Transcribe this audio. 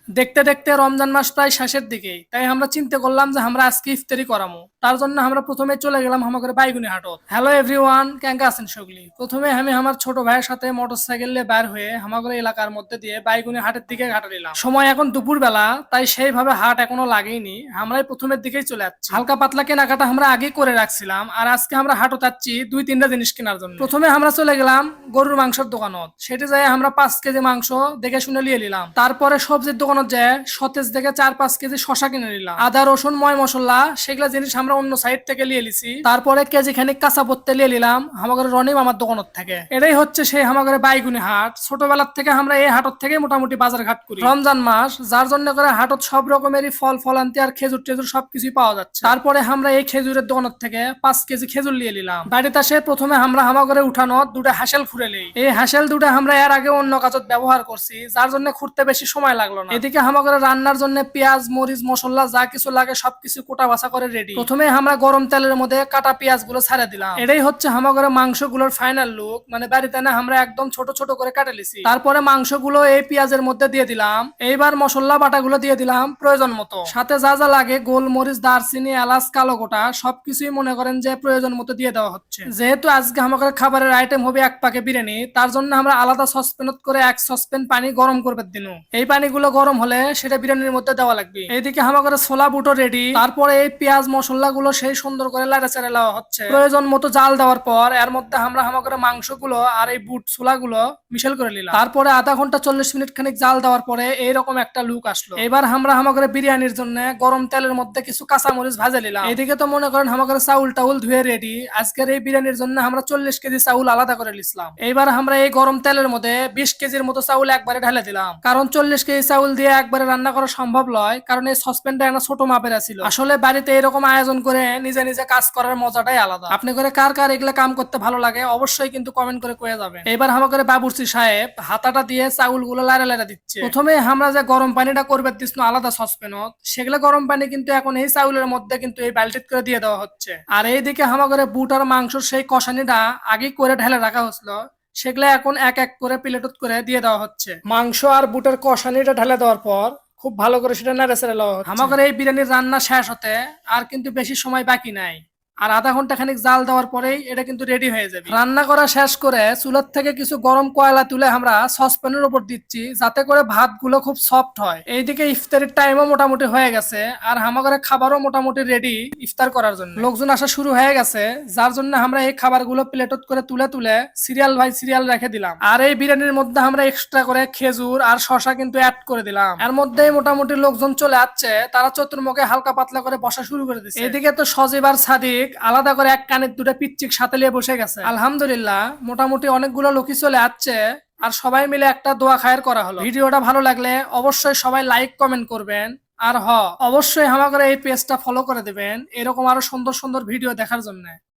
দেখতে দেখতে রমজান মাস প্রায় শেষের দিকে, তাই আমরা চিন্তা করলাম যে আমরা আজকে ইফতারি করামো। তার জন্য আমরা প্রথমে চলে গেলাম আমাদের বাইগুনি হাটত। হ্যালো এভরিওয়ান, কেঙ্কা আছেন সকলি? প্রথমে আমি আমার ছোট ভাইয়ের সাথে মোটরসাইকেল নিয়ে বের হয়ে আমাদের এলাকার মধ্যে দিয়ে বাইগুনি হাটের দিকে ঘাটা দিলাম। সময় এখন দুপুর বেলা, তাই সেইভাবে হাট এখনো লাগেইনি। আমরাই প্রথমের দিকেই চলে যাচ্ছি। হালকা পাতলা কেনাকাটা আমরা আগেই করে রাখছিলাম, আর আজকে আমরা হাটত যাচ্ছি 2-3টা জিনিস কেনার জন্য। প্রথমে আমরা চলে গেলাম গরুর মাংসের দোকানত। সেটি যাই আমরা 5 কেজি মাংস দেখে শুনে নিয়ে নিলাম। তারপরে সবজির দোকানত যায় সতেজ দেখে 4-5 কেজি শশা কিনে নিলাম। আদা রসুন ময় মশলা সেগুলা জিনিস আমরা অন্য সাইড থেকে নিয়ে লিছি। তারপরে কেজি খানিক কাঁচা পত্তে নিয়ে নিলাম আমাদের রনি মামার দোকানত থেকে। এটাই হচ্ছে সেই আমাদের বাইগুনি হাট। ছোটবেলার থেকে আমরা এই হাটত থেকে মোটামুটি বাজার ঘাট করি। রমজান মাস, যার জন্য করে হাটত সব রকমেরই ফল ফলান্তি আর খেজুর টেজুর সবকিছুই পাওয়া যাচ্ছে। তারপরে আমরা এই খেজুরের দোকানত থেকে 5 কেজি খেজুর নিয়ে নিলাম। বাড়িতে আসে প্রথমে আমরা হামাগরে উঠানো দুটা হাঁসেল খুঁড়ে নেই। এই হাঁসেল দুটা আমরা এর আগে অন্য কাজত ব্যবহার করছি, যার জন্য খুঁড়তে বেশি সময় লাগলো না। এদিকে হামাগরে রান্নার জন্য পেঁয়াজ মরিচ মশলা যা কিছু লাগে সবকিছু কোটা বাছা করে রেডি। প্রথমে আমরা গরম তেলের মধ্যে কাটা পেঁয়াজ গুলো ছাড়া দিলাম। এটাই হচ্ছে হামাগরে মাংস গুলোর ফাইনাল লুক। মানে বাড়িতে না আমরা একদম ছোট ছোট করে কাটে লিছি। তারপরে মাংসগুলো এই পেঁয়াজের মধ্যে দিয়ে দিলাম। এইবার মশলা বাটা গুলো দিয়ে দিলাম প্রয়োজন মতো। সাথে যা যা লাগে গোলমরিচ দারচিনি এলাচ কালো গোটা সবকিছুই মনে করেন যে প্রয়োজন মতো দিয়ে দেওয়া হচ্ছে। যেহেতু আজকে আমাদের খাবারের আইটেম হবে 1 প্যাকেট বিরিয়ানি, তার জন্য আমরা আলাদা সসপ্যানত করে 1 সসপ্যান পানি গরম করবে দিন। এই পানিগুলো গরম হলে সেটা বিরিয়ানির মধ্যে দেওয়া লাগবে। এইদিকে আমাদের ছোলা বুটো রেডি। তারপরে এই পেঁয়াজ মশলা গুলো সেই সুন্দর করে লাড়া চাড়া দেওয়া হচ্ছে। প্রয়োজন মতো জাল দেওয়ার পর এর মধ্যে আমরা আমাদের মাংসগুলো আর এই বুট ছোলা গুলো মিশেল করে নিলাম। তারপরে আধা ঘন্টা 40 মিনিট খানিক জাল দেওয়ার পরে এইরকম একটা লুক আসলো। এবার আমরা আমাদের বিরিয়ানির জন্য গরম তেলের মধ্যে কিছু কাঁচা মরিচ ভাজে নিলাম। এইদিকে তো মনে করেন আমাদের চাউল টাউল ধুয়ে রেডি। আজকের এই বিরিয়ানির জন্য আমরা 40 কেজি চাউল আলাদা করে নিলাম। এইবার আমরা এই গরম তেলের মধ্যে 20 কেজির মতো চাউল একবারে ঢেলে দিলাম। কারণ 40 কেজি চাউল দিয়ে একবারে রান্না করা সম্ভব নয়, কারণ এই সসপ্যানটা একটা ছোট মাপের ছিল। আসলে বাড়িতে এরকম আয়োজন করে নিজে নিজে কাজ করার মজাটাই আলাদা। আপনি করে কার কার এগুলা কাম করতে ভালো লাগে অবশ্যই কিন্তু কমেন্ট করে কয়ে যাবেন। এবার আমাকে বাবুর্চি সাহেব হাতাটা দিয়ে চাউল গুলো লাড়া লাড়া দিচ্ছে। প্রথমে আমরা যে গরম পানিটা করবে দিচ্ছ আলাদা সসপ্যানত, সেগুলো গরম পানি কিন্তু এখন এই চাউলের মধ্যে কিন্তু এই বালতিত করে দিয়ে দেওয়া হচ্ছে। আর এইদিকে আমাকে বুট আর মাংস সেই কষানিটা আগে করে ঢেলে রাখা হচ্ছিল, সেগুলা এখন এক এক করে প্লেটত করে দিয়ে দেওয়া হচ্ছে। মাংস আর বুটের কষানিটা ঢেলে দেওয়ার পর খুব ভালো করে সেটা নাড়ে চেড়ে দেওয়া হচ্ছে। আমাদের এই বিরিয়ানির রান্না শেষ হতে আর কিন্তু বেশি সময় বাকি নাই। আর আধা ঘন্টা খানিক জাল দেওয়ার পরেই এটা কিন্তু রেডি হয়ে যাবে। রান্না করা শেষ করে চুলার থেকে কিছু গরম কয়লা তুলে আমরা সসপ্যানের উপর দিচ্ছি, যাতে করে ভাত গুলো খুব সফট হয়। এইদিকে ইফতারের টাইমও মোটামুটি হয়ে গেছে, আর আমাদের খাবারও মোটামুটি রেডি ইফতার করার জন্য। লোকজন আসা শুরু হয়ে গেছে, যার জন্য আমরা এই খাবারগুলো প্লেটত করে তুলে তুলে সিরিয়াল বাই সিরিয়াল রেখে দিলাম। আর এই বিরিয়ানির মধ্যে আমরা এক্সট্রা করে খেজুর আর শশা কিন্তু অ্যাড করে দিলাম। এর মধ্যেই মোটামুটি লোকজন চলে আসছে, তারা চতুর্মুখে হালকা পাতলা করে বসা শুরু করে দিচ্ছে। এদিকে তো সজীব আর সাদিক আলাদা করে এক কানের দুটো পিচ্চিক সাথে নিয়ে বসে গেছে। আলহামদুলিল্লাহ মোটামুটি অনেকগুলো লোকই চলে আসছে, আর সবাই মিলে একটা দোয়া খায়ের করা হলো। ভিডিওটা ভালো লাগলে অবশ্যই সবাই লাইক কমেন্ট করবেন, আর অবশ্যই আমাদের এই পেজটা ফলো করে দিবেন এরকম আরো সুন্দর সুন্দর ভিডিও দেখার জন্য।